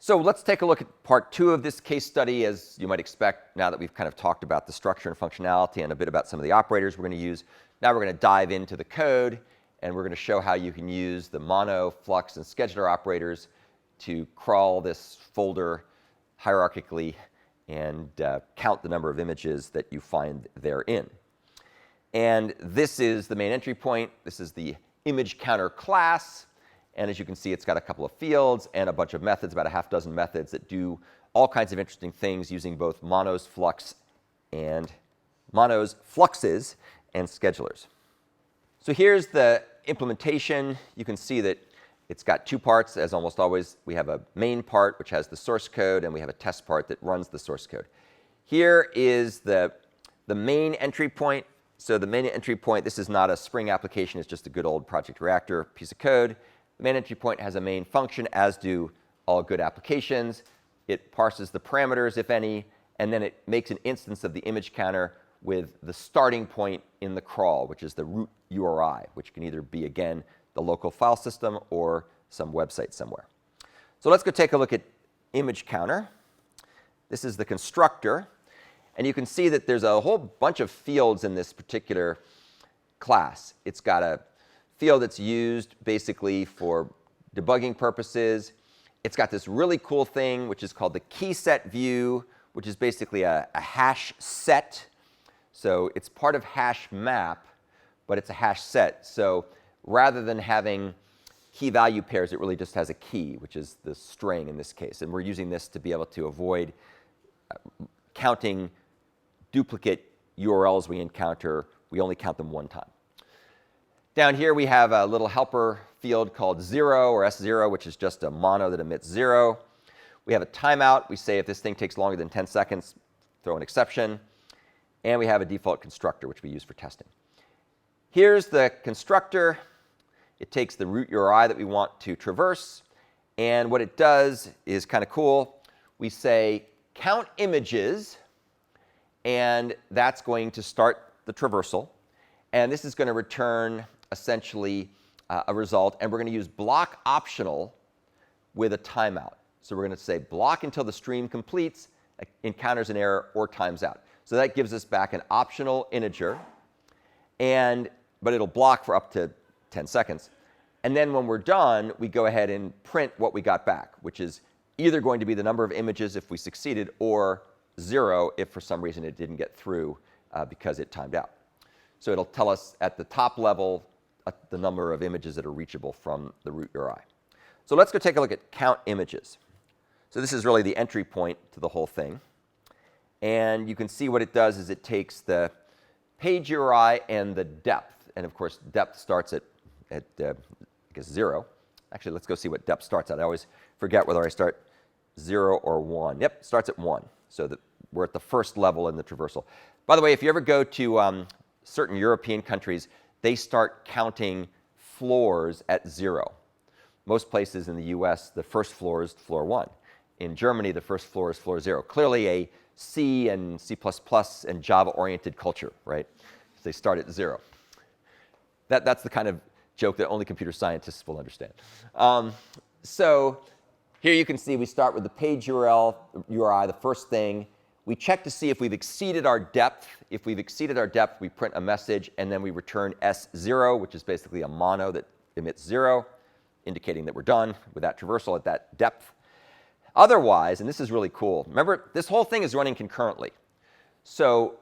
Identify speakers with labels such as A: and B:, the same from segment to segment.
A: So let's take a look at part 2 of this case study, as you might expect, now that we've kind of talked about the structure and functionality and a bit about some of the operators we're going to use. Now we're going to dive into the code, and we're going to show how you can use the mono, flux, and scheduler operators to crawl this folder hierarchically and count the number of images that you find therein. And this is the main entry point. This is the image counter class. And as you can see, it's got a couple of fields and a bunch of methods, about a half dozen methods that do all kinds of interesting things using both monos, fluxes, and schedulers. So here's the implementation. You can see that it's got 2 parts. As almost always, we have a main part, which has the source code, and we have a test part that runs the source code. Here is the main entry point. So the main entry point, this is not a Spring application. It's just a good old Project Reactor piece of code. The main entry point has a main function, as do all good applications. It parses the parameters, if any, and then it makes an instance of the image counter with the starting point in the crawl, which is the root URI, which can either be, again, the local file system or some website somewhere. So let's go take a look at image counter. This is the constructor. And you can see that there's a whole bunch of fields in this particular class. It's got a field that's used basically for debugging purposes. It's got this really cool thing, which is called the key set view, which is basically a hash set. So it's part of hash map, but it's a hash set. So rather than having key value pairs, it really just has a key, which is the string in this case. And we're using this to be able to avoid counting duplicate URLs we encounter. We only count them one time. Down here, we have a little helper field called 0 or S0, which is just a mono that emits 0. We have a timeout. We say if this thing takes longer than 10 seconds, throw an exception. And we have a default constructor, which we use for testing. Here's the constructor. It takes the root URI that we want to traverse. And what it does is kind of cool. We say count images, and that's going to start the traversal. And this is going to return essentially a result. And we're going to use block optional with a timeout. So we're going to say block until the stream completes, encounters an error, or times out. So that gives us back an optional integer, but it'll block for up to 10 seconds. And then when we're done, we go ahead and print what we got back, which is either going to be the number of images if we succeeded, or 0 if for some reason it didn't get through because it timed out. So it'll tell us at the top level the number of images that are reachable from the root URI. So let's go take a look at count images. So this is really the entry point to the whole thing. And you can see what it does is it takes the page URI and the depth. And of course, depth starts at I guess 0. Actually, let's go see what depth starts at. I always forget whether I start 0 or 1. Yep, it starts at 1. So that we're at the first level in the traversal. By the way, if you ever go to certain European countries, they start counting floors at 0. Most places in the US, the first floor is floor 1. In Germany, the first floor is floor 0. Clearly a C and C++ and Java-oriented culture, right? They start at 0. That's the kind of joke that only computer scientists will understand. So here you can see we start with the page URI, the first thing. We check to see if we've exceeded our depth. If we've exceeded our depth, we print a message, and then we return S0, which is basically a mono that emits 0, indicating that we're done with that traversal at that depth. Otherwise, and this is really cool, remember, this whole thing is running concurrently. So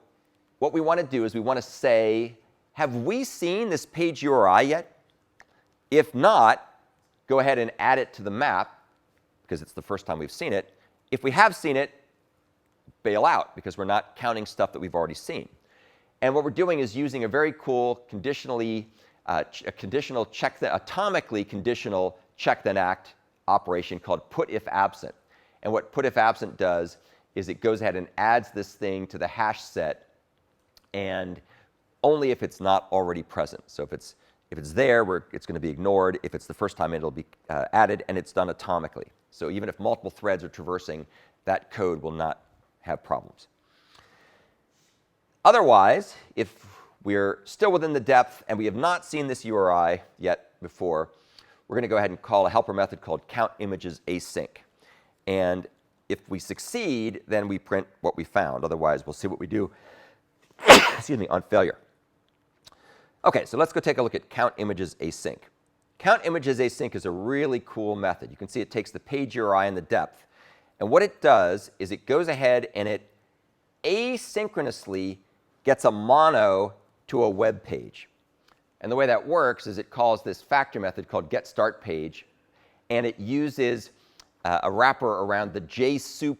A: what we want to do is we want to say, have we seen this page URI yet? If not, go ahead and add it to the map, because it's the first time we've seen it. If we have seen it, bail out, because we're not counting stuff that we've already seen. And what we're doing is using a very cool atomically conditional check then act operation called put if absent. And what put if absent does is it goes ahead and adds this thing to the hash set, and only if it's not already present. So if it's there, it's going to be ignored. If it's the first time, it'll be added, and it's done atomically. So even if multiple threads are traversing, that code will not have problems. Otherwise, if we're still within the depth and we have not seen this URI yet before, we're going to go ahead and call a helper method called countImagesAsync. And if we succeed, then we print what we found. Otherwise, we'll see what we do excuse me, on failure. OK, so let's go take a look at count images async. Count images async is a really cool method. You can see it takes the page URI and the depth. And what it does is it goes ahead and it asynchronously gets a mono to a web page. And the way that works is it calls this factor method called getStartPage, and it uses a wrapper around the JSoup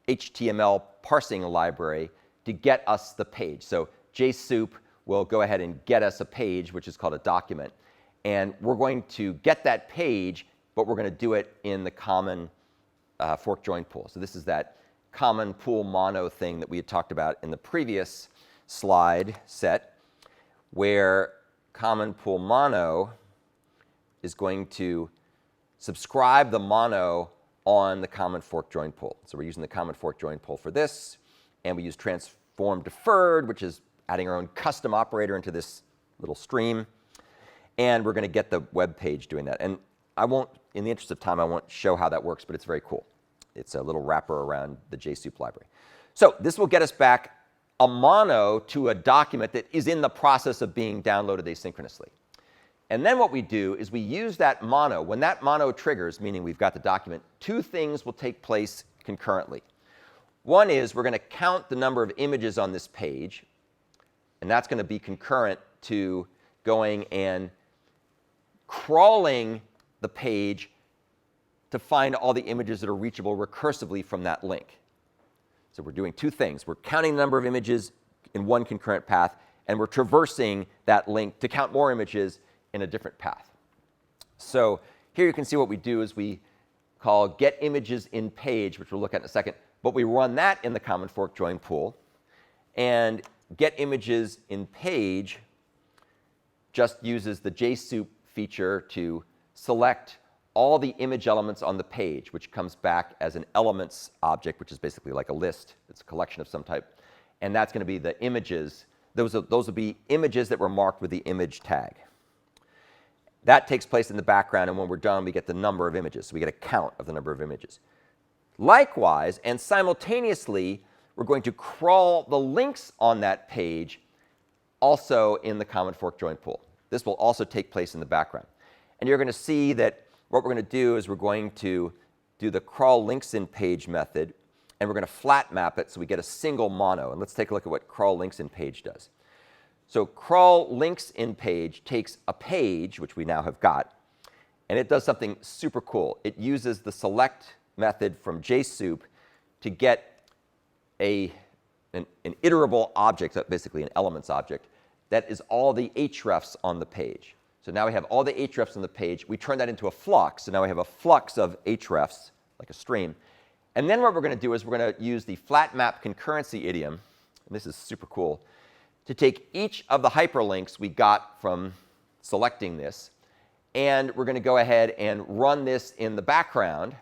A: HTML parsing library to get us the page. So JSoup will go ahead and get us a page, which is called a document. And we're going to get that page, but we're going to do it in the common fork join pool. So this is that common pool mono thing that we had talked about in the previous slide set, where common pool mono is going to subscribe the mono on the common fork join pool. So we're using the common fork join pool for this, and we use transform deferred, which is adding our own custom operator into this little stream. And we're going to get the web page doing that. And I won't, in the interest of time, I won't show how that works, but it's very cool. It's a little wrapper around the JSoup library. So this will get us back a mono to a document that is in the process of being downloaded asynchronously. And then what we do is we use that mono. When that mono triggers, meaning we've got the document, two things will take place concurrently. One is we're going to count the number of images on this page, and that's going to be concurrent to going and crawling the page to find all the images that are reachable recursively from that link. So we're doing two things. We're counting the number of images in one concurrent path, and we're traversing that link to count more images in a different path. So here you can see what we do is we call getImagesInPage, which we'll look at in a second, but we run that in the common fork join pool. And getImagesInPage just uses the JSoup feature to select all the image elements on the page, which comes back as an elements object, which is basically like a list. It's a collection of some type. And that's going to be the images. Those will be images that were marked with the image tag. That takes place in the background, and when we're done, we get the number of images. So we get a count of the number of images. Likewise, and simultaneously, we're going to crawl the links on that page also in the common fork join pool. This will also take place in the background. And you're going to see that what we're going to do is we're going to do the crawl links in page method, and we're going to flat map it so we get a single mono. And let's take a look at what crawl links in page does. So crawl links in page takes a page, which we now have got, and it does something super cool. It uses the select method from JSoup to get an iterable object, basically an elements object, that is all the hrefs on the page. So now we have all the hrefs on the page. We turn that into a flux, so now we have a flux of hrefs, like a stream. And then what we're going to do is we're going to use the flat map concurrency idiom, and this is super cool, to take each of the hyperlinks we got from selecting this, and we're going to go ahead and run this in the background,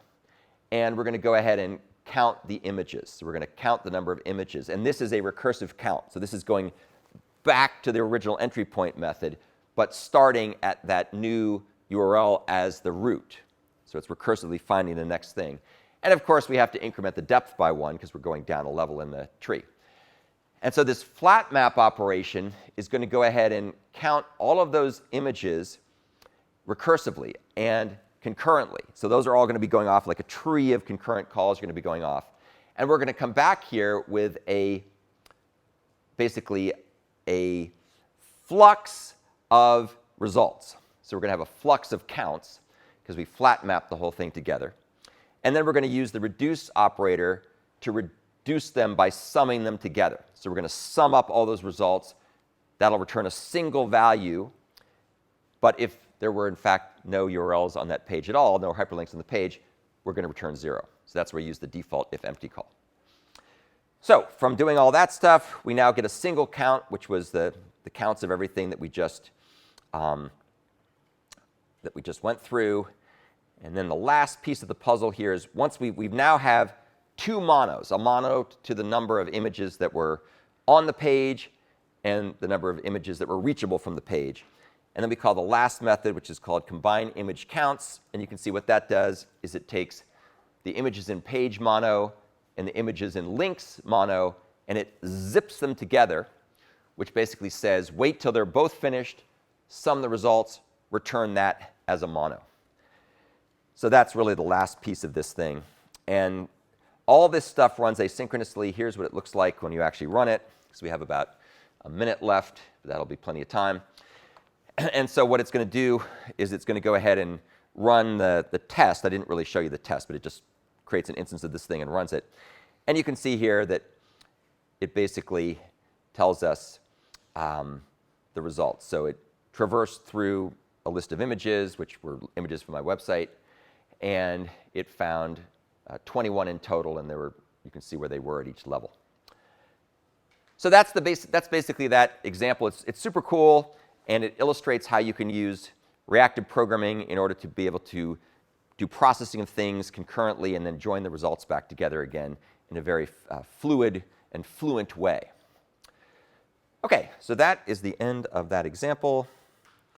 A: and we're going to go ahead and count the images. So we're going to count the number of images. And this is a recursive count. So this is going back to the original entry point method, but starting at that new URL as the root. So it's recursively finding the next thing. And of course, we have to increment the depth by 1 because we're going down a level in the tree. And so this flat map operation is going to go ahead and count all of those images recursively and concurrently. So those are all going to be going off like a tree of concurrent calls are going to be going off. And we're going to come back here with basically a flux of results. So we're going to have a flux of counts because we flat map the whole thing together. And then we're going to use the reduce operator to reduce them by summing them together. So we're going to sum up all those results. That'll return a single value. But if there were, in fact, no URLs on that page at all, no hyperlinks on the page, we're going to return 0. So that's where we use the default if empty call. So from doing all that stuff, we now get a single count, which was the counts of everything that we just went through. And then the last piece of the puzzle here is once we now have two monos, a mono to the number of images that were on the page and the number of images that were reachable from the page. And then we call the last method, which is called combine image counts. And you can see what that does is it takes the image is in page mono, and the image is in links mono, and it zips them together, which basically says, wait till they're both finished, sum the results, return that as a mono. So that's really the last piece of this thing. And all this stuff runs asynchronously. Here's what it looks like when you actually run it. So we have about a minute left. That'll be plenty of time. And so what it's going to do is it's going to go ahead and run the test. I didn't really show you the test, but it just creates an instance of this thing and runs it. And you can see here that it basically tells us the results. So it traversed through a list of images, which were images from my website, and it found 21 in total, and you can see where they were at each level. So that's basically that example. It's super cool, and it illustrates how you can use reactive programming in order to be able to do processing of things concurrently and then join the results back together again in a very fluid and fluent way. OK, so that is the end of that example.